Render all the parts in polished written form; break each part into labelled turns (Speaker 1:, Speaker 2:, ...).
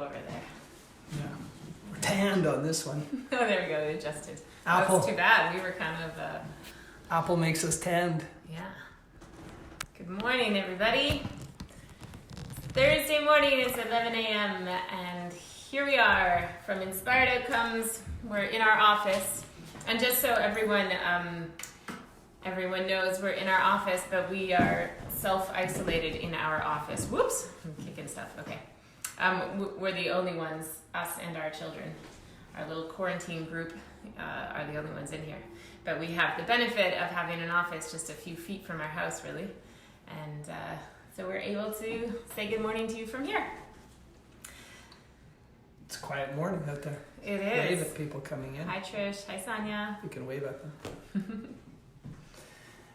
Speaker 1: over there.
Speaker 2: Yeah. We're tanned on this one.
Speaker 1: Oh, there we go. It adjusted.
Speaker 2: Apple.
Speaker 1: That was too bad. We were kind of,
Speaker 2: Apple makes us tanned.
Speaker 1: yeah. Good morning, everybody. Thursday morning, it's 11 a.m. and here we are from Inspired Outcomes. We're in our office. And just so everyone knows, we're in our office, but we are self-isolated in our office. Whoops, I'm kicking stuff. Okay. We're the only ones, us and our children. Our little quarantine group are the only ones in here. But we have the benefit of having an office just a few feet from our house, really. And so we're able to say good morning to you from here.
Speaker 2: It's a quiet morning out there.
Speaker 1: It is.
Speaker 2: Wave at people coming in.
Speaker 1: Hi, Trish. Hi, Sonia.
Speaker 2: You can wave at them.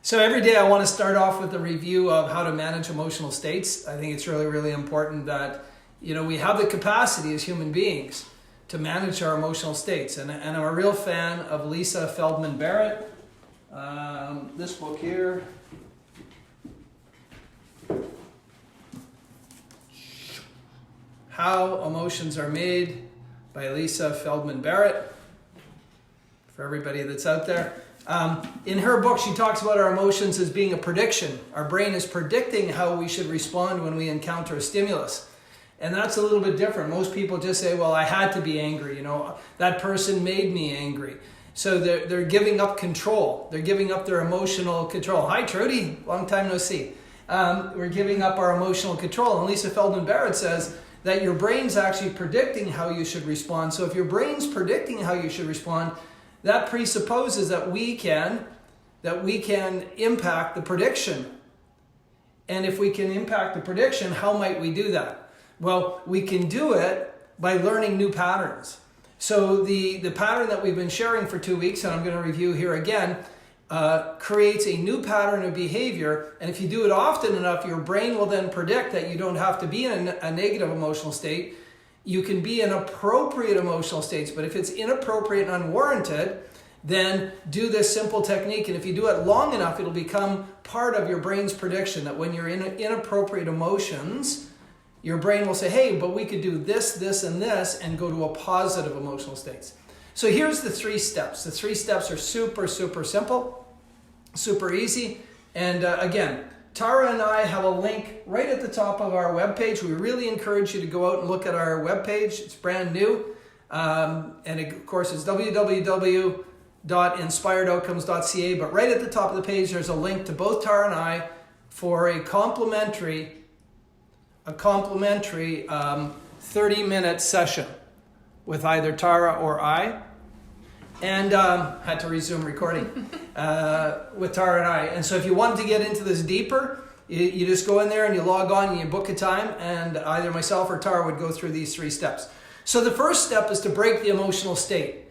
Speaker 2: So every day I want to start off with a review of how to manage emotional states. I think it's really, really important that, we have the capacity as human beings to manage our emotional states. And I'm a real fan of Lisa Feldman Barrett. This book here. How Emotions Are Made by Lisa Feldman Barrett. For everybody that's out there. In her book, she talks about our emotions as being a prediction. Our brain is predicting how we should respond when we encounter a stimulus. And that's a little bit different. Most people just say, well, I had to be angry. That person made me angry. So they're giving up control. They're giving up their emotional control. Hi, Trudy. Long time no see. We're giving up our emotional control. And Lisa Feldman Barrett says that your brain's actually predicting how you should respond. So if your brain's predicting how you should respond, that presupposes that we can impact the prediction. And if we can impact the prediction, how might we do that? Well, we can do it by learning new patterns. So the pattern that we've been sharing for 2 weeks, and I'm going to review here again, creates a new pattern of behavior. And if you do it often enough, your brain will then predict that you don't have to be in a negative emotional state. You can be in appropriate emotional states, but if it's inappropriate and unwarranted, then do this simple technique. And if you do it long enough, it'll become part of your brain's prediction that when you're in inappropriate emotions, your brain will say, hey, but we could do this, this, and this, and go to a positive emotional states. So here's the 3 steps. The 3 steps are super, super simple, super easy. And again, Tara and I have a link right at the top of our webpage. We really encourage you to go out and look at our webpage. It's brand new. And of course, it's www.inspiredoutcomes.ca. But right at the top of the page, there's a link to both Tara and I for a complimentary 30-minute session with either Tara or I. And had to resume recording with Tara and I. And so if you wanted to get into this deeper, you just go in there and you log on and you book a time, and either myself or Tara would go through these 3 steps. So the first step is to break the emotional state.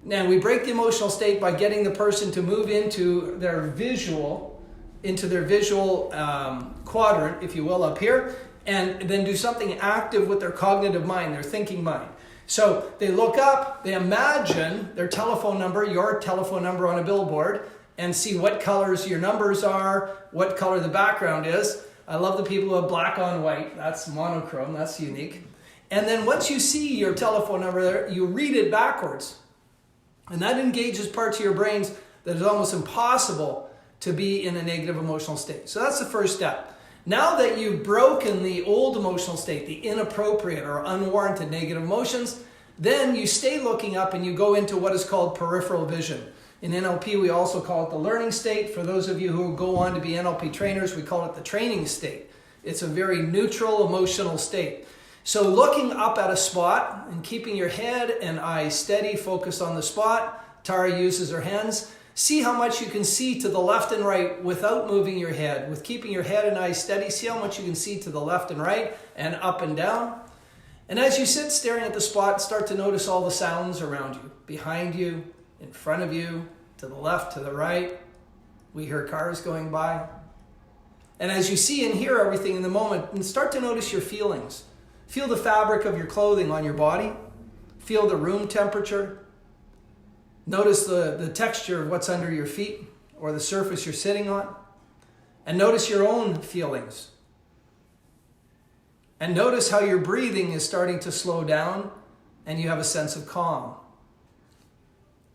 Speaker 2: Now we break the emotional state by getting the person to move into their visual quadrant, if you will, up here, and then do something active with their cognitive mind, their thinking mind. So they look up, they imagine their telephone number, your telephone number on a billboard, and see what colors your numbers are, what color the background is. I love the people who have black on white. That's monochrome, that's unique. And then once you see your telephone number there, you read it backwards. And that engages parts of your brains that is almost impossible to be in a negative emotional state. So that's the first step. Now that you've broken the old emotional state, the inappropriate or unwarranted negative emotions, then you stay looking up and you go into what is called peripheral vision. In NLP, we also call it the learning state. For those of you who go on to be NLP trainers, we call it the training state. It's a very neutral emotional state. So looking up at a spot and keeping your head and eyes steady, focused on the spot. Tara uses her hands. See how much you can see to the left and right without moving your head. With keeping your head and eyes steady, see how much you can see to the left and right and up and down. And as you sit staring at the spot, start to notice all the sounds around you. Behind you, in front of you, to the left, to the right. We hear cars going by. And as you see and hear everything in the moment, and start to notice your feelings. Feel the fabric of your clothing on your body. Feel the room temperature. Notice the texture of what's under your feet or the surface you're sitting on. And notice your own feelings. And notice how your breathing is starting to slow down and you have a sense of calm.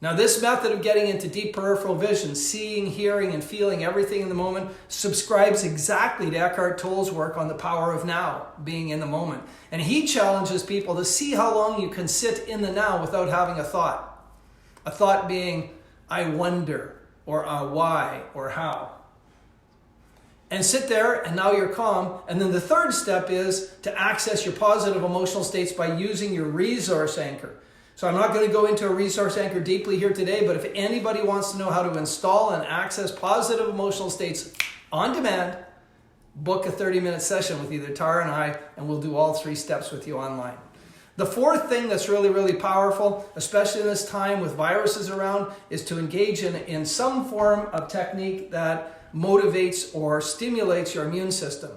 Speaker 2: Now, this method of getting into deep peripheral vision, seeing, hearing, and feeling everything in the moment, subscribes exactly to Eckhart Tolle's work on the power of now, being in the moment. And he challenges people to see how long you can sit in the now without having a thought. A thought being, I wonder, or why, or how. And sit there, and now you're calm. And then the third step is to access your positive emotional states by using your resource anchor. So I'm not going to go into a resource anchor deeply here today, but if anybody wants to know how to install and access positive emotional states on demand, book a 30-minute session with either Tara and I, and we'll do all 3 steps with you online. The fourth thing that's really, really powerful, especially in this time with viruses around, is to engage in some form of technique that motivates or stimulates your immune system.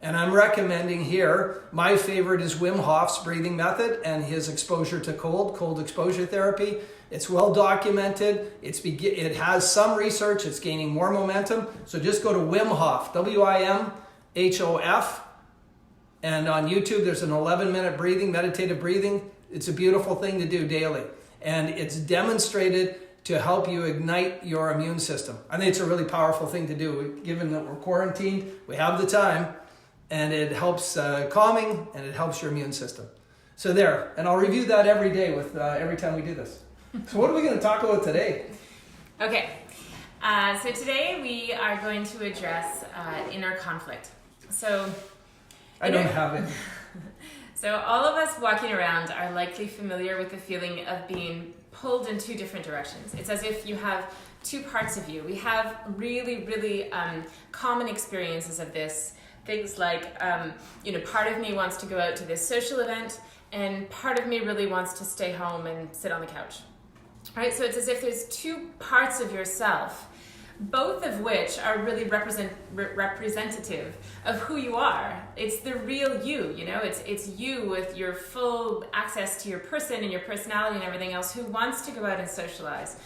Speaker 2: And I'm recommending here, my favorite is Wim Hof's breathing method and his exposure to cold exposure therapy. It's well documented. It has some research. It's gaining more momentum. So just go to Wim Hof, WIMHOF. And on YouTube, there's an 11-minute meditative breathing. It's a beautiful thing to do daily. And it's demonstrated to help you ignite your immune system. I think it's a really powerful thing to do. Given that we're quarantined, we have the time. And it helps calming, and it helps your immune system. So there, and I'll review that every day with every time we do this. So what are we going to talk about today?
Speaker 1: Okay, so today we are going to address inner conflict. So
Speaker 2: I don't have it.
Speaker 1: So all of us walking around are likely familiar with the feeling of being pulled in 2 different directions. It's as if you have 2 parts of you. We have really, really common experiences of this. Things like, part of me wants to go out to this social event, and part of me really wants to stay home and sit on the couch. Right? So it's as if there's 2 parts of yourself, both of which are really representative of who you are. It's the real you, it's you with your full access to your person and your personality and everything else who wants to go out and socialize.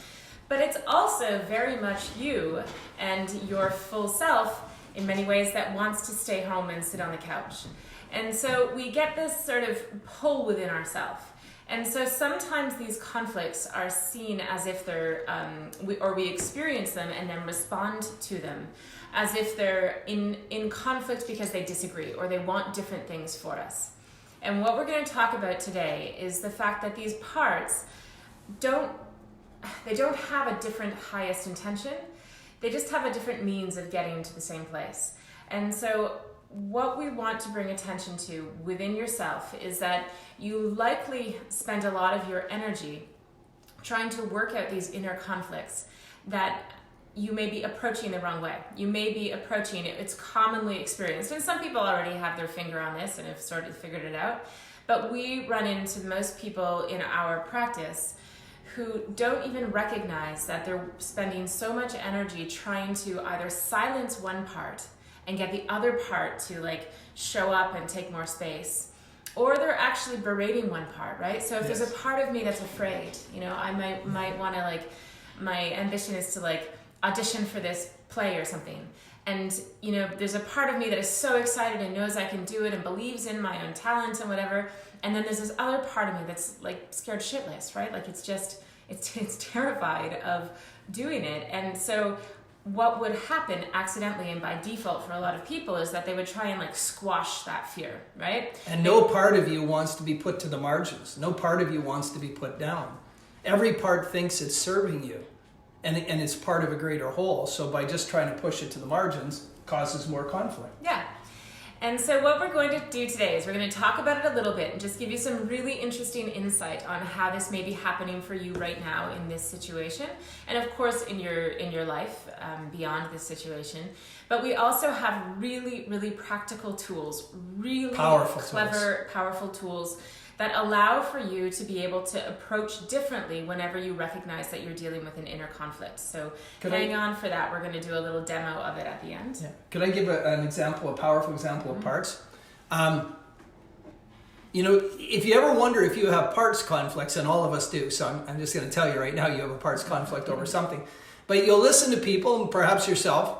Speaker 1: But it's also very much you and your full self in many ways that wants to stay home and sit on the couch. And so we get this sort of pull within ourselves. And so sometimes these conflicts are seen as if they're, we experience them and then respond to them as if they're in conflict because they disagree or they want different things for us. And what we're going to talk about today is the fact that these parts don't have a different highest intention. They just have a different means of getting to the same place. And so what we want to bring attention to within yourself is that you likely spend a lot of your energy trying to work out these inner conflicts that you may be approaching the wrong way. You may be approaching it. It's commonly experienced. And some people already have their finger on this and have sort of figured it out. But we run into most people in our practice who don't even recognize that they're spending so much energy trying to either silence one part and get the other part to show up and take more space, or they're actually berating one part, right? So if there's a part of me that's afraid, I might want to my ambition is to audition for this play or something. And, there's a part of me that is so excited and knows I can do it and believes in my own talent and whatever. And then there's this other part of me that's scared shitless, right? It's terrified of doing it. And so what would happen accidentally and by default for a lot of people is that they would try and squash that fear, right?
Speaker 2: And no part of you wants to be put to the margins. No part of you wants to be put down. Every part thinks it's serving you. And it's part of a greater whole. So by just trying to push it to the margins causes more conflict.
Speaker 1: Yeah. And so what we're going to do today is we're going to talk about it a little bit and just give you some really interesting insight on how this may be happening for you right now in this situation. And of course in your life beyond this situation. But we also have really, really practical tools, really powerful tools that allow for you to be able to approach differently whenever you recognize that you're dealing with an inner conflict. So hang on for that. We're going to do a little demo of it at the end.
Speaker 2: Yeah. Could I give an example, a powerful example of parts? If you ever wonder if you have parts conflicts, and all of us do, so I'm just going to tell you right now you have a parts conflict over something. But you'll listen to people, and perhaps yourself,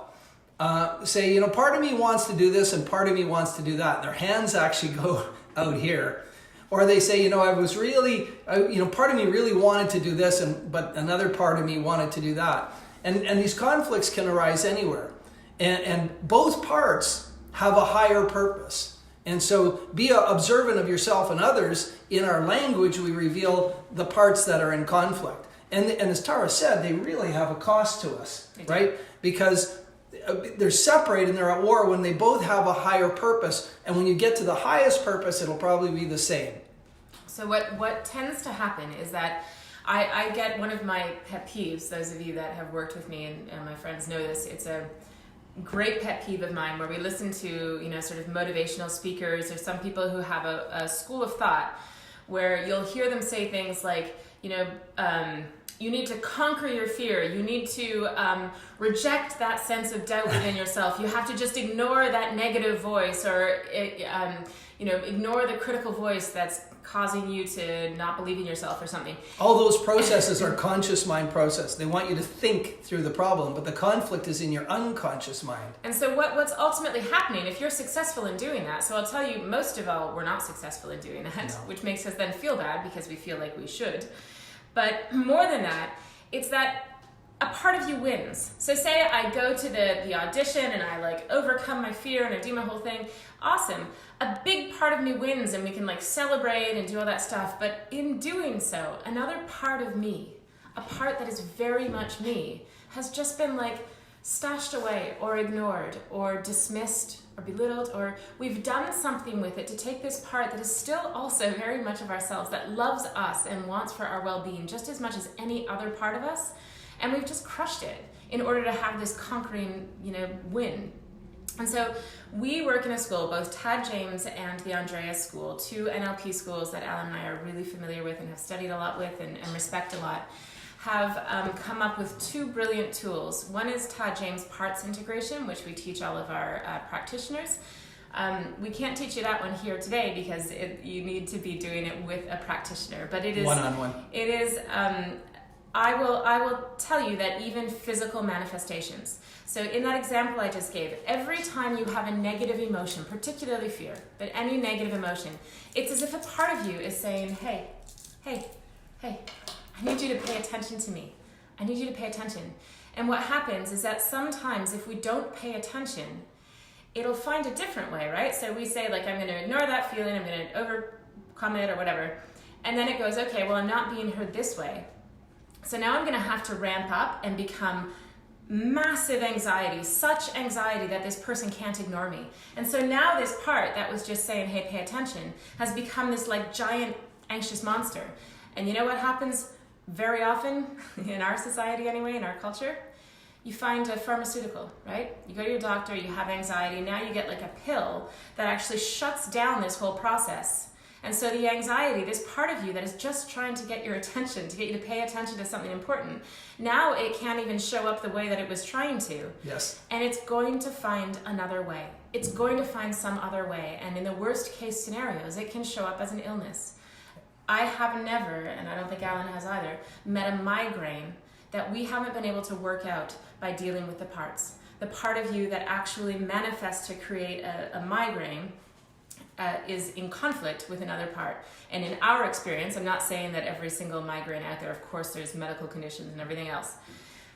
Speaker 2: say, you know, part of me wants to do this and part of me wants to do that. And their hands actually go out here. Or they say, you know, I was really, part of me really wanted to do this, but another part of me wanted to do that. And these conflicts can arise anywhere. And both parts have a higher purpose. And so be observant of yourself and others. In our language, we reveal the parts that are in conflict. And as Tara said, they really have a cost to us, right? Because they're separated and they're at war when they both have a higher purpose. And when you get to the highest purpose, it'll probably be the same.
Speaker 1: So what tends to happen is that I get one of my pet peeves. Those of you that have worked with me and my friends know this. It's a great pet peeve of mine where we listen to, sort of motivational speakers or some people who have a school of thought where you'll hear them say things like, you need to conquer your fear. You need to reject that sense of doubt within yourself. You have to just ignore that negative voice or, ignore the critical voice that's causing you to not believe in yourself or something.
Speaker 2: All those processes are conscious mind process. They want you to think through the problem, but the conflict is in your unconscious mind.
Speaker 1: And so what's ultimately happening if you're successful in doing that? So I'll tell you, most of all, we're not successful in doing that,
Speaker 2: No.
Speaker 1: which makes us then feel bad because we feel like we should. But more than that, it's that a part of you wins. So say I go to the audition and I overcome my fear and I do my whole thing. Awesome. A big part of me wins and we can celebrate and do all that stuff. But in doing so, another part of me, a part that is very much me, has just been stashed away or ignored or dismissed or belittled, or we've done something with it to take this part that is still also very much of ourselves, that loves us and wants for our well-being just as much as any other part of us, and we've just crushed it in order to have this conquering, win. And so we work in a school, both Tad James and the Andreas School, two NLP schools that Alan and I are really familiar with and have studied a lot with and respect a lot, have come up with two brilliant tools. One is Tad James Parts Integration, which we teach all of our practitioners. We can't teach you that one here today because you need to be doing it with a practitioner. But it is
Speaker 2: one-on-one.
Speaker 1: It is. I will tell you that even physical manifestations. So in that example I just gave, every time you have a negative emotion, particularly fear, but any negative emotion, it's as if a part of you is saying, hey, I need you to pay attention to me. I need you to pay attention. And what happens is that sometimes if we don't pay attention, it'll find a different way, right? So we say I'm going to ignore that feeling, I'm going to overcome it or whatever. And then it goes, okay, well, I'm not being heard this way. So now I'm going to have to ramp up and become massive anxiety, such anxiety that this person can't ignore me. And so now this part that was just saying, hey, pay attention, has become this giant anxious monster. And you know what happens very often in our society anyway, in our culture? You find a pharmaceutical, right? You go to your doctor, you have anxiety, now you get a pill that actually shuts down this whole process. And so the anxiety, this part of you that is just trying to get your attention, to get you to pay attention to something important, now it can't even show up the way that it was trying to.
Speaker 2: Yes.
Speaker 1: And it's going to find another way. It's going to find some other way. And in the worst case scenarios, it can show up as an illness. I have never, and I don't think Alan has either, met a migraine that we haven't been able to work out by dealing with the parts. The part of you that actually manifests to create a migraine is in conflict with another part. And in our experience, I'm not saying that every single migraine out there, of course there's medical conditions and everything else.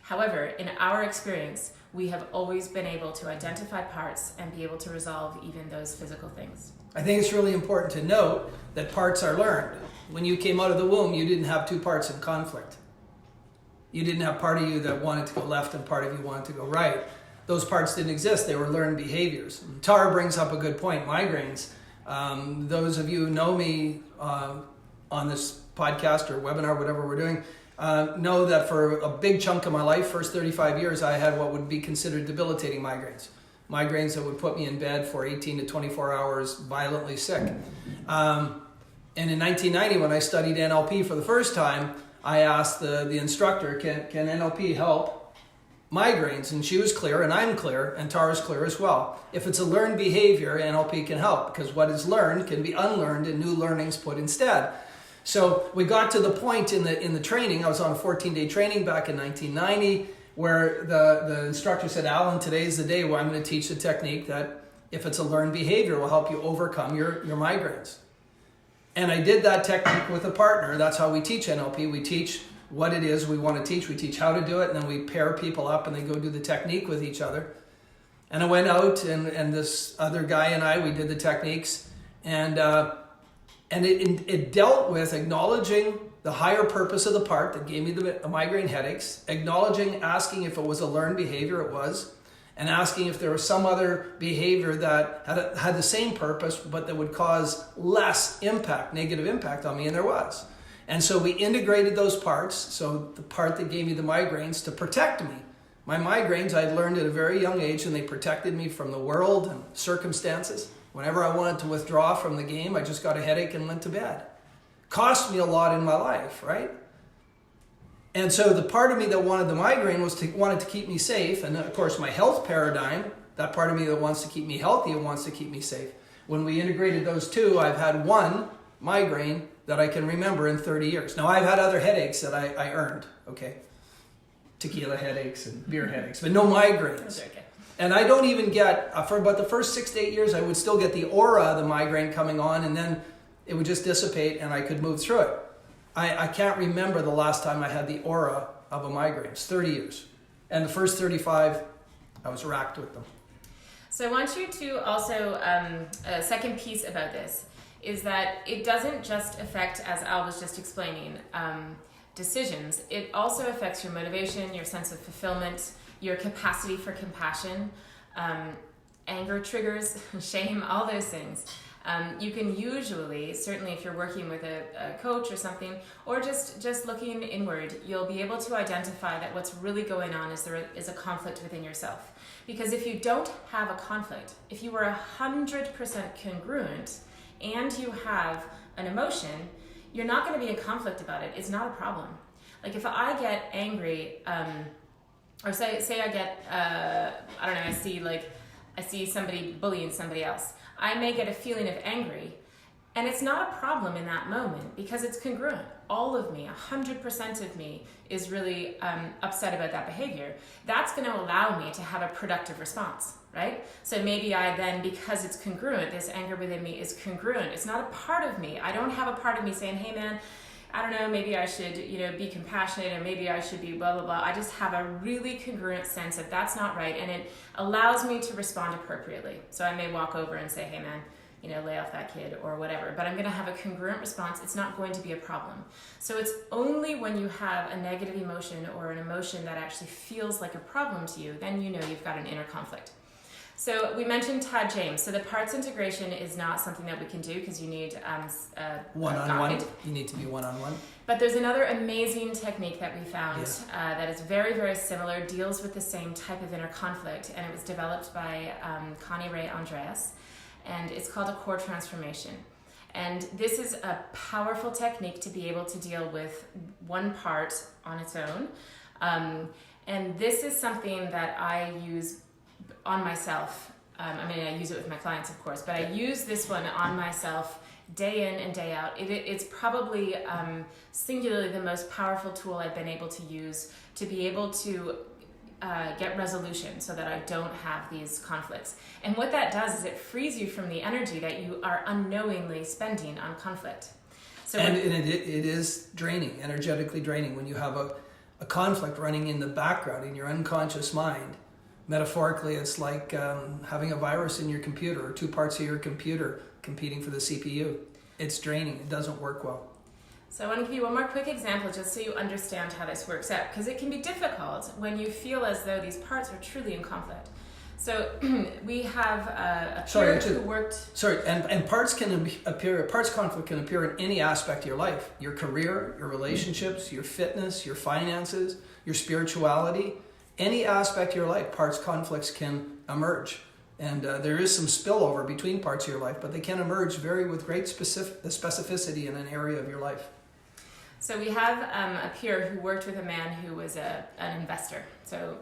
Speaker 1: However, in our experience, we have always been able to identify parts and be able to resolve even those physical things.
Speaker 2: I think it's really important to note that parts are learned. When you came out of the womb, you didn't have two parts in conflict. You didn't have part of you that wanted to go left and part of you wanted to go right. Those parts didn't exist. They were learned behaviors. Tara brings up a good point, migraines. Those of you who know me on this podcast or webinar, whatever we're doing, know that for a big chunk of my life, first 35 years, I had what would be considered debilitating migraines. Migraines that would put me in bed for 18 to 24 hours, violently sick. And in 1990, when I studied NLP for the first time, I asked the instructor, can NLP help migraines? And she was clear, and I'm clear, and Tara's clear as well. If it's a learned behavior, NLP can help, because what is learned can be unlearned and new learnings put instead. So we got to the point in the training. I was on a 14-day training back in 1990 where the instructor said, Alan, today's the day where I'm going to teach the technique that if it's a learned behavior will help you overcome your migraines. And I did that technique with a partner. That's how we teach NLP. We teach what it is we want to teach. We teach how to do it, and then we pair people up and they go do the technique with each other. And I went out and this other guy and I, we did the techniques, and it dealt with acknowledging the higher purpose of the part that gave me the migraine headaches, asking if it was a learned behavior, it was, and asking if there was some other behavior that had the same purpose but that would cause less negative impact on me, and there was. And so we integrated those parts, so the part that gave me the migraines to protect me. My migraines I'd learned at a very young age, and they protected me from the world and circumstances. Whenever I wanted to withdraw from the game, I just got a headache and went to bed. Cost me a lot in my life, right? And so the part of me that wanted the migraine wanted to keep me safe. And of course, my health paradigm, that part of me that wants to keep me healthy and wants to keep me safe. When we integrated those two, I've had one migraine that I can remember in 30 years. Now, I've had other headaches that I earned, okay? Tequila headaches and beer headaches, but no migraines. Okay. And I don't even get, for about the first 6 to 8 years, I would still get the aura of the migraine coming on, and then it would just dissipate and I could move through it. I can't remember the last time I had the aura of a migraine. It's 30 years. And the first 35, I was racked with them.
Speaker 1: So I want you to also, a second piece about this is that it doesn't just affect, as Al was just explaining, decisions. It also affects your motivation, your sense of fulfillment, your capacity for compassion, anger triggers, shame, all those things. You can usually, certainly if you're working with a coach or something, or just looking inward, you'll be able to identify that what's really going on is there is a conflict within yourself. Because if you don't have a conflict, if you were 100% congruent and you have an emotion, you're not going to be in conflict about it. It's not a problem. Like if I get angry, or say I get, I don't know, I see somebody bullying somebody else. I may get a feeling of angry, and it's not a problem in that moment because it's congruent. All of me, 100% of me is really upset about that behavior. That's going to allow me to have a productive response, right? So maybe I then, because it's congruent, this anger within me is congruent. It's not a part of me. I don't have a part of me saying, hey man, I don't know, maybe I should, be compassionate, or maybe I should be blah, blah, blah. I just have a really congruent sense that that's not right, and it allows me to respond appropriately. So I may walk over and say, hey man, lay off that kid or whatever, but I'm going to have a congruent response. It's not going to be a problem. So it's only when you have a negative emotion or an emotion that actually feels like a problem to you, then you've got an inner conflict. So we mentioned Todd James. So the parts integration is not something that we can do because you need
Speaker 2: one-on-one. You need to be one-on-one.
Speaker 1: But there's another amazing technique that we found that is very, very similar, deals with the same type of inner conflict, and it was developed by Connie Ray Andreas, and it's called a core transformation. And this is a powerful technique to be able to deal with one part on its own. And this is something that I use on myself. I use it with my clients, of course, but I use this one on myself day in and day out. It's probably singularly the most powerful tool I've been able to use to be able to get resolution so that I don't have these conflicts. And what that does is it frees you from the energy that you are unknowingly spending on conflict. So it
Speaker 2: is draining, energetically draining, when you have a conflict running in the background in your unconscious mind. Metaphorically, it's like having a virus in your computer, or two parts of your computer competing for the CPU. It's draining. It doesn't work well.
Speaker 1: So I want to give you one more quick example just so you understand how this works out, because it can be difficult when you feel as though these parts are truly in conflict. So we have a peer who worked...
Speaker 2: and parts conflict can appear in any aspect of your life. Your career, your relationships, your fitness, your finances, your spirituality. Any aspect of your life, parts conflicts can emerge. And there is some spillover between parts of your life, but they can emerge with great specificity in an area of your life.
Speaker 1: So we have a peer who worked with a man who was an investor. So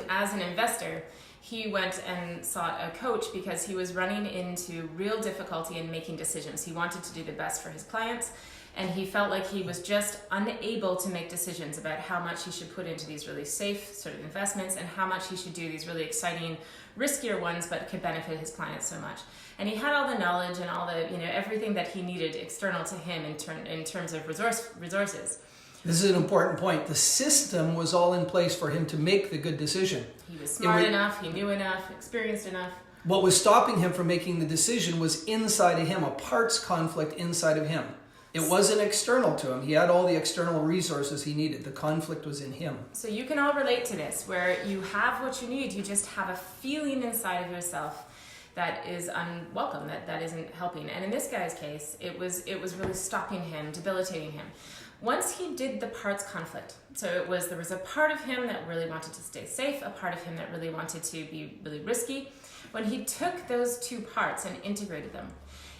Speaker 1: as an investor, he went and sought a coach because he was running into real difficulty in making decisions. He wanted to do the best for his clients, and he felt like he was just unable to make decisions about how much he should put into these really safe sort of investments and how much he should do these really exciting, riskier ones, but could benefit his clients so much. And he had all the knowledge and all the, everything that he needed external to him in terms of resources.
Speaker 2: This is an important point. The system was all in place for him to make the good decision.
Speaker 1: He was smart enough, he knew enough, experienced enough.
Speaker 2: What was stopping him from making the decision was inside of him, a parts conflict inside of him. It wasn't external to him. He had all the external resources he needed. The conflict was in him.
Speaker 1: So you can all relate to this, where you have what you need, you just have a feeling inside of yourself that is unwelcome, that isn't helping. And in this guy's case, it was really stopping him, debilitating him. Once he did the parts conflict, so there was a part of him that really wanted to stay safe, a part of him that really wanted to be really risky. When he took those two parts and integrated them,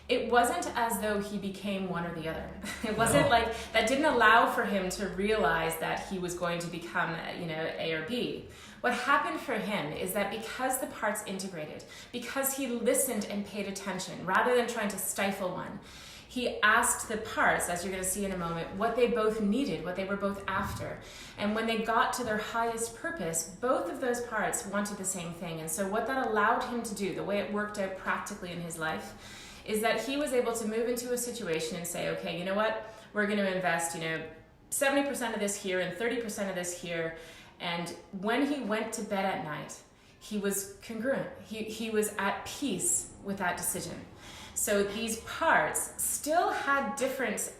Speaker 1: it wasn't as though he became one or the other. It wasn't like, that didn't allow for him to realize that he was going to become, A or B. What happened for him is that because the parts integrated, because he listened and paid attention, rather than trying to stifle one, he asked the parts, as you're going to see in a moment, what they both needed, what they were both after. And when they got to their highest purpose, both of those parts wanted the same thing. And so what that allowed him to do, the way it worked out practically in his life, is that he was able to move into a situation and say, okay, you know what? We're going to invest, 70% of this here and 30% of this here. And when he went to bed at night, he was congruent. He was at peace with that decision. So these parts still had different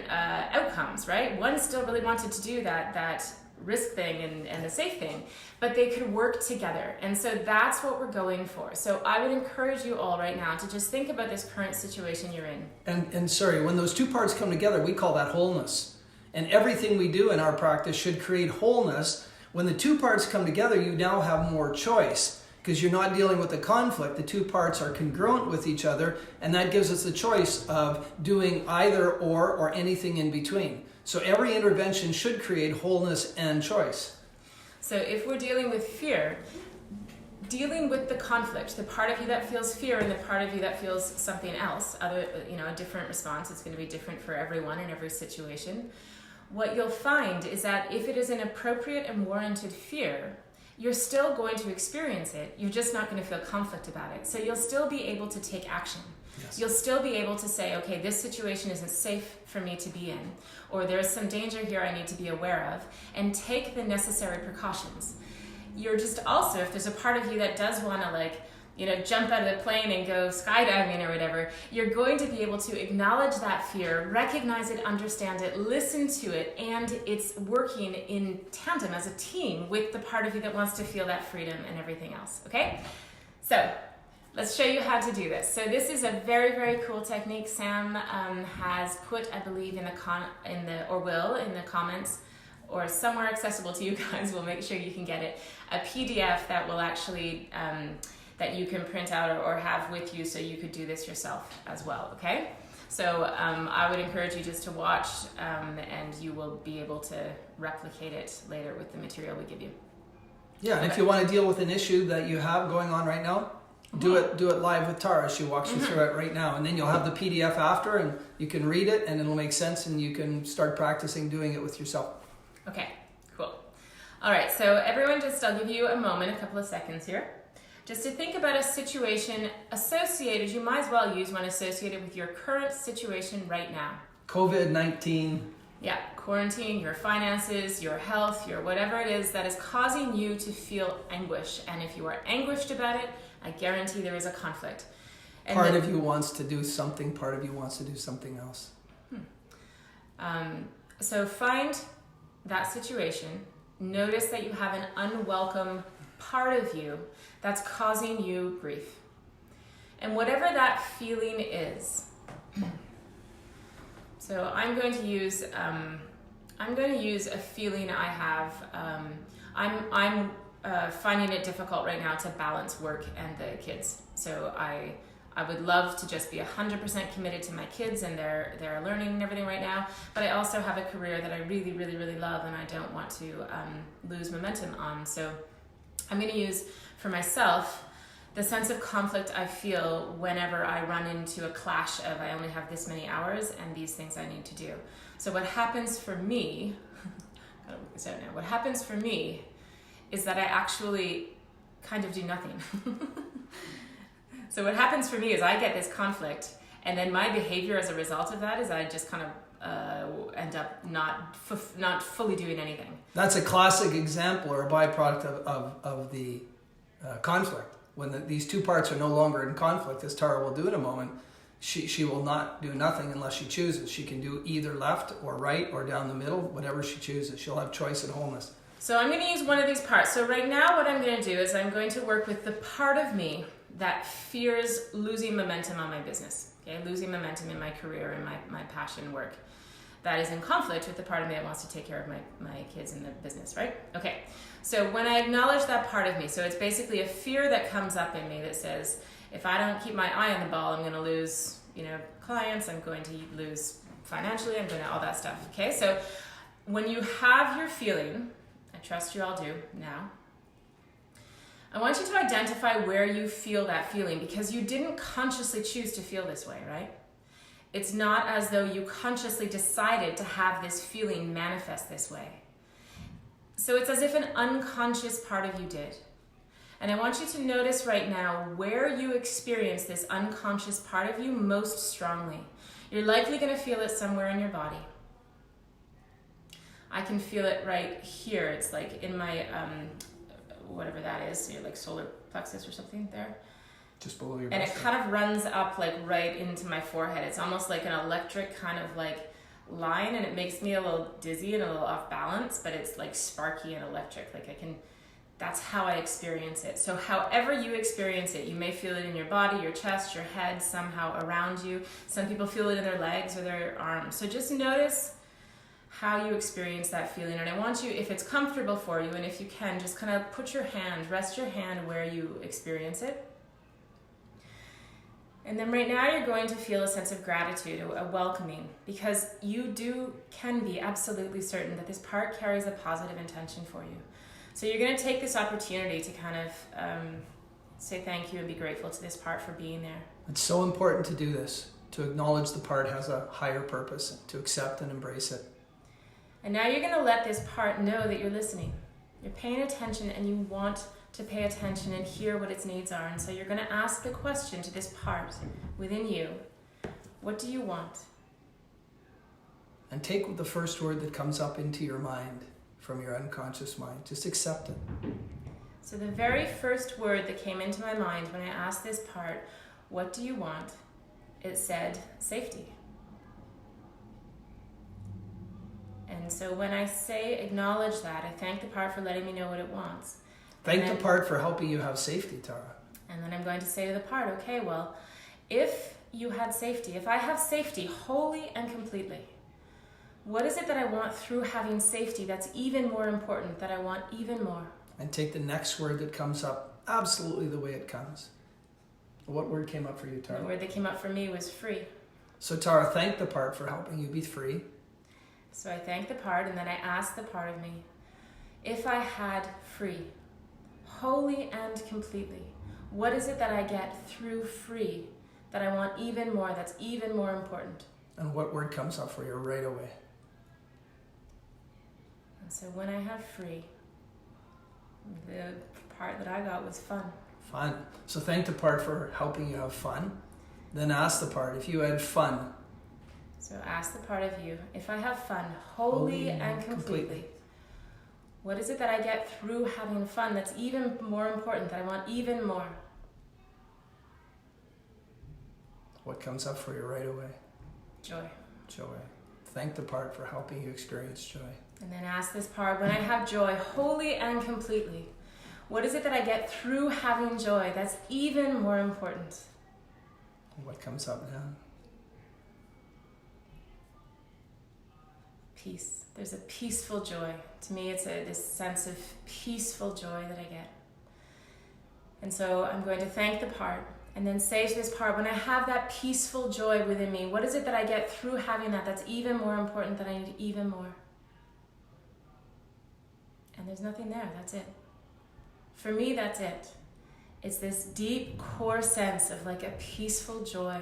Speaker 1: outcomes, right? One still really wanted to do that risk thing and the safe thing, but they could work together. And so that's what we're going for. So I would encourage you all right now to just think about this current situation you're in.
Speaker 2: And sorry, when those two parts come together, we call that wholeness. And everything we do in our practice should create wholeness. When the two parts come together, you now have more choice, because you're not dealing with the conflict. The two parts are congruent with each other, and that gives us the choice of doing either or anything in between. So every intervention should create wholeness and choice.
Speaker 1: So if we're dealing with fear, dealing with the conflict, the part of you that feels fear and the part of you that feels something else, a different response, it's going to be different for everyone in every situation. What you'll find is that if it is an appropriate and warranted fear, you're still going to experience it. You're just not going to feel conflict about it. So you'll still be able to take action. Yes. You'll still be able to say, okay, this situation isn't safe for me to be in, or there's some danger here I need to be aware of, and take the necessary precautions. You're just also, if there's a part of you that does want to jump out of the plane and go skydiving or whatever, you're going to be able to acknowledge that fear, recognize it, understand it, listen to it, and it's working in tandem as a team with the part of you that wants to feel that freedom and everything else, okay? So let's show you how to do this. So this is a very, very cool technique Sam has put, I believe, in the comments, or somewhere accessible to you guys. We'll make sure you can get it. A PDF that will actually that you can print out or have with you, so you could do this yourself as well, okay? So I would encourage you just to watch, and you will be able to replicate it later with the material we give you.
Speaker 2: Yeah, and if you want to deal with an issue that you have going on right now, do it live with Tara. She walks you through it right now, and then you'll have the PDF after, and you can read it, and it'll make sense, and you can start practicing doing it with yourself.
Speaker 1: Okay, cool. All right, so everyone, I'll give you a moment, a couple of seconds here, just to think about a situation associated, you might as well use one associated with your current situation right now.
Speaker 2: COVID-19.
Speaker 1: Yeah, quarantine, your finances, your health, your whatever it is that is causing you to feel anguish. And if you are anguished about it, I guarantee there is a conflict. And
Speaker 2: part of you wants to do something, part of you wants to do something else.
Speaker 1: So find that situation. Notice that you have an unwelcome part of you that's causing you grief. And whatever that feeling is, so I'm going to use a feeling I have. I'm finding it difficult right now to balance work and the kids. So I would love to just be 100% committed to my kids and their learning and everything right now. But I also have a career that I really, really, really love, and I don't want to lose momentum on. So I'm going to use for myself the sense of conflict I feel whenever I run into a clash of I only have this many hours and these things I need to do. So what happens for me, gotta work this out now. What happens for me is that I actually kind of do nothing. So what happens for me is I get this conflict, and then my behavior as a result of that is I just kind of end up not fully doing anything.
Speaker 2: That's a classic example or a byproduct of the conflict. When these two parts are no longer in conflict, as Tara will do in a moment, she will not do nothing unless she chooses. She can do either left or right or down the middle, whatever she chooses. She'll have choice and wholeness.
Speaker 1: So I'm going to use one of these parts. So right now what I'm going to do is I'm going to work with the part of me that fears losing momentum on my business, okay? Losing momentum in my career and my passion work. That is in conflict with the part of me that wants to take care of my kids and the business, right? Okay, so when I acknowledge that part of me, so it's basically a fear that comes up in me that says, if I don't keep my eye on the ball, I'm going to lose, clients, I'm going to lose financially, I'm going to all that stuff, okay? So when you have your feeling, I trust you all do now, I want you to identify where you feel that feeling, because you didn't consciously choose to feel this way, right? It's not as though you consciously decided to have this feeling manifest this way. So it's as if an unconscious part of you did. And I want you to notice right now where you experience this unconscious part of you most strongly. You're likely going to feel it somewhere in your body. I can feel it right here. It's like in my, whatever that is, your like solar plexus or something there.
Speaker 2: Just below your
Speaker 1: and
Speaker 2: breast.
Speaker 1: It kind of runs up like right into my forehead. It's almost like an electric kind of like line, and it makes me a little dizzy and a little off balance, but it's like sparky and electric. Like that's how I experience it. So however you experience it, you may feel it in your body, your chest, your head, somehow around you. Some people feel it in their legs or their arms. So just notice how you experience that feeling. And I want you, if it's comfortable for you, and if you can, just kind of rest your hand where you experience it. And then right now you're going to feel a sense of gratitude, a welcoming, because you can be absolutely certain that this part carries a positive intention for you. So you're going to take this opportunity to kind of say thank you and be grateful to this part for being there.
Speaker 2: It's so important to do this, to acknowledge the part has a higher purpose, to accept and embrace it.
Speaker 1: And now you're going to let this part know that you're listening. You're paying attention, and you want to pay attention and hear what its needs are. And so you're going to ask the question to this part within you, what do you want?
Speaker 2: And take the first word that comes up into your mind from your unconscious mind. Just accept it.
Speaker 1: So the very first word that came into my mind when I asked this part, what do you want? It said safety. And so when I say acknowledge that, I thank the part for letting me know what it wants.
Speaker 2: Thank the part for helping you have safety, Tara.
Speaker 1: And then I'm going to say to the part, okay, well, if you had safety, if I have safety wholly and completely, what is it that I want through having safety that's even more important, that I want even more?
Speaker 2: And take the next word that comes up absolutely the way it comes. What word came up for you, Tara?
Speaker 1: The word that came up for me was free.
Speaker 2: So Tara, thank the part for helping you be free.
Speaker 1: So I thank the part, and then I ask the part of me, if I had free, wholly and completely, what is it that I get through free that I want even more, that's even more important?
Speaker 2: And what word comes up for you right away?
Speaker 1: And so when I have free, the part that I got was fun.
Speaker 2: Fun. So thank the part for helping you have fun. Then ask the part, if you had fun.
Speaker 1: So ask the part of you, if I have fun wholly and completely, what is it that I get through having fun that's even more important, that I want even more?
Speaker 2: What comes up for you right away?
Speaker 1: Joy.
Speaker 2: Joy. Thank the part for helping you experience joy.
Speaker 1: And then ask this part, when I have joy wholly and completely, what is it that I get through having joy that's even more important?
Speaker 2: What comes up now?
Speaker 1: Peace. There's a peaceful joy. To me, it's this sense of peaceful joy that I get. And so I'm going to thank the part and then say to this part, when I have that peaceful joy within me, what is it that I get through having that that's even more important, that I need even more? And there's nothing there. That's it. For me, that's it. It's this deep core sense of like a peaceful joy.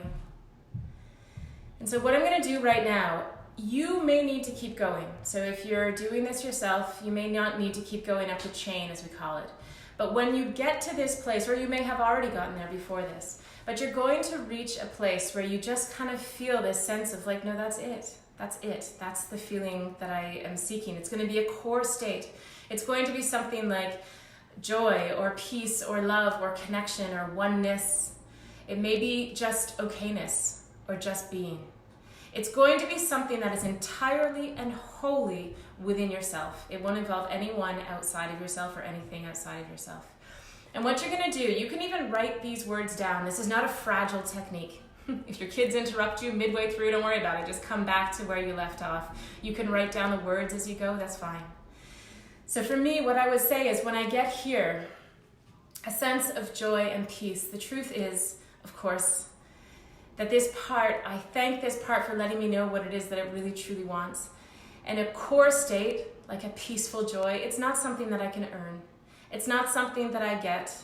Speaker 1: And so what I'm going to do right now, you may need to keep going. So if you're doing this yourself, you may not need to keep going up the chain, as we call it. But when you get to this place, or you may have already gotten there before this, but you're going to reach a place where you just kind of feel this sense of like, no, that's it. That's it. That's the feeling that I am seeking. It's going to be a core state. It's going to be something like joy or peace or love or connection or oneness. It may be just okayness or just being. It's going to be something that is entirely and wholly within yourself. It won't involve anyone outside of yourself or anything outside of yourself. And what you're going to do, you can even write these words down. This is not a fragile technique. If your kids interrupt you midway through, don't worry about it. Just come back to where you left off. You can write down the words as you go. That's fine. So for me, what I would say is when I get here, a sense of joy and peace. The truth is, of course, that this part, I thank this part for letting me know what it is that it really truly wants. And a core state, like a peaceful joy, it's not something that I can earn. It's not something that I get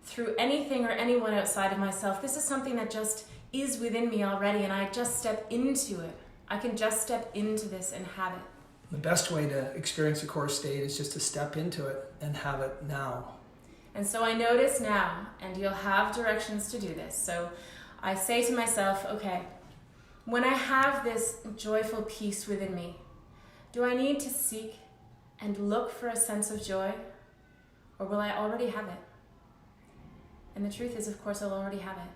Speaker 1: through anything or anyone outside of myself. This is something that just is within me already, and I just step into it. I can just step into this and have it.
Speaker 2: The best way to experience a core state is just to step into it and have it now.
Speaker 1: And so I notice now, and you'll have directions to do this. So I say to myself, okay, when I have this joyful peace within me, do I need to seek and look for a sense of joy, or will I already have it? And the truth is, of course, I'll already have it.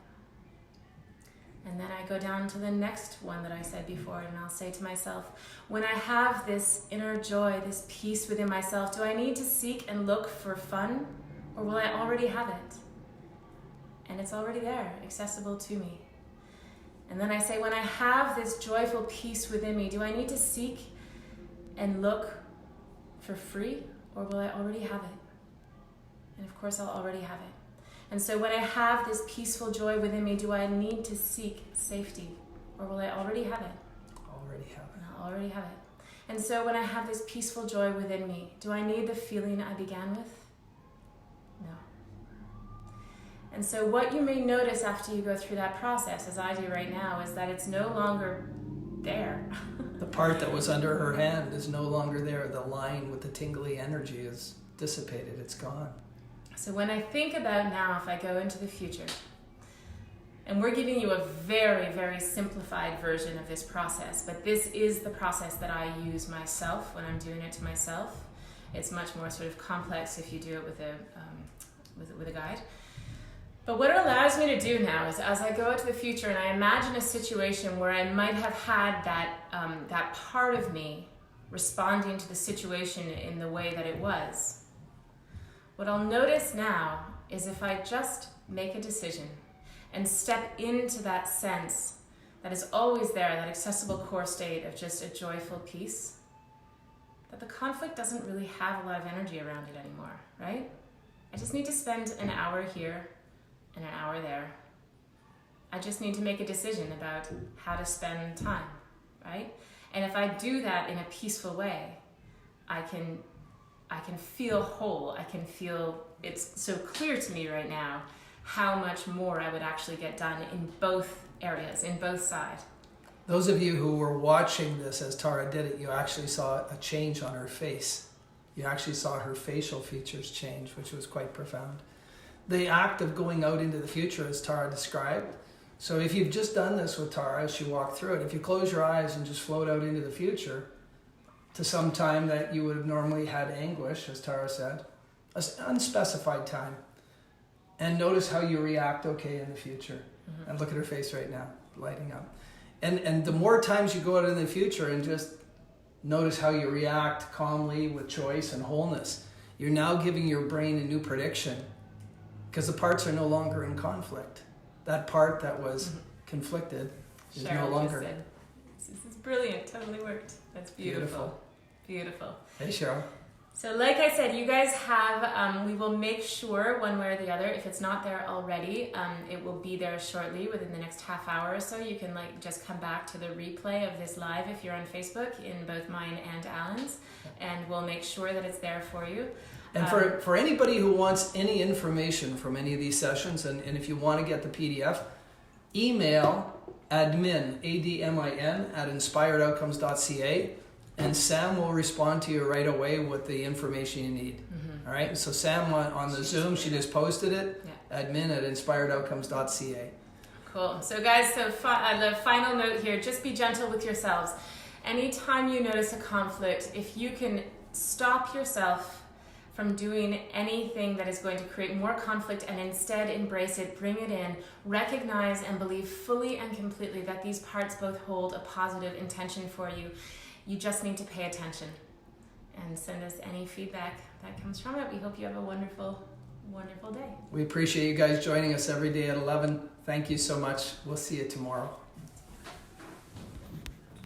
Speaker 1: And then I go down to the next one that I said before, and I'll say to myself, when I have this inner joy, this peace within myself, do I need to seek and look for fun, or will I already have it? And it's already there, accessible to me. And then I say, when I have this joyful peace within me, do I need to seek and look for free, or will I already have it? And of course, I'll already have it. And so when I have this peaceful joy within me, do I need to seek safety, or will I already have it?
Speaker 2: Already have it.
Speaker 1: I'll already have it. And so when I have this peaceful joy within me, do I need the feeling I began with? No. And so what you may notice after you go through that process, as I do right now, is that it's no longer there.
Speaker 2: The part that was under her hand is no longer there. The line with the tingly energy is dissipated. It's gone.
Speaker 1: So when I think about now, if I go into the future, and we're giving you a very, very simplified version of this process, but this is the process that I use myself when I'm doing it to myself. It's much more sort of complex if you do it with a guide. But what it allows me to do now is, as I go into the future and I imagine a situation where I might have had that part of me responding to the situation in the way that it was, what I'll notice now is if I just make a decision and step into that sense that is always there, that accessible core state of just a joyful peace, that the conflict doesn't really have a lot of energy around it anymore, right? I just need to spend an hour here and an hour there. I just need to make a decision about how to spend time, right? And if I do that in a peaceful way, I can feel whole. I can feel, it's so clear to me right now how much more I would actually get done in both areas, in both sides.
Speaker 2: Those of you who were watching this as Tara did it, you actually saw a change on her face. You actually saw her facial features change, which was quite profound. The act of going out into the future, as Tara described. So if you've just done this with Tara as she walked through it, if you close your eyes and just float out into the future to some time that you would have normally had anguish, as Tara said, an unspecified time, and notice how you react okay in the future. Mm-hmm. And look at her face right now, lighting up. And the more times you go out in the future and just notice how you react calmly with choice and wholeness, you're now giving your brain a new prediction, because the parts are no longer in conflict. That part that was conflicted is no longer.
Speaker 1: This is brilliant. Totally worked. That's beautiful. Beautiful.
Speaker 2: Hey, Cheryl.
Speaker 1: So like I said, you guys have, we will make sure one way or the other, if it's not there already, it will be there shortly within the next half hour or so. You can just come back to the replay of this live if you're on Facebook in both mine and Alan's, and we'll make sure that it's there for you.
Speaker 2: And for anybody who wants any information from any of these sessions, and if you want to get the PDF, email admin, ADMIN, at inspiredoutcomes.ca, and Sam will respond to you right away with the information you need. All right? So Sam on the Zoom, she just posted it, admin at inspiredoutcomes.ca.
Speaker 1: Cool. So guys, the final note here, just be gentle with yourselves. Anytime you notice a conflict, if you can stop yourself from doing anything that is going to create more conflict and instead embrace it, bring it in, recognize and believe fully and completely that these parts both hold a positive intention for you. You just need to pay attention and send us any feedback that comes from it. We hope you have a wonderful, wonderful day.
Speaker 2: We appreciate you guys joining us every day at 11. Thank you so much. We'll see you tomorrow.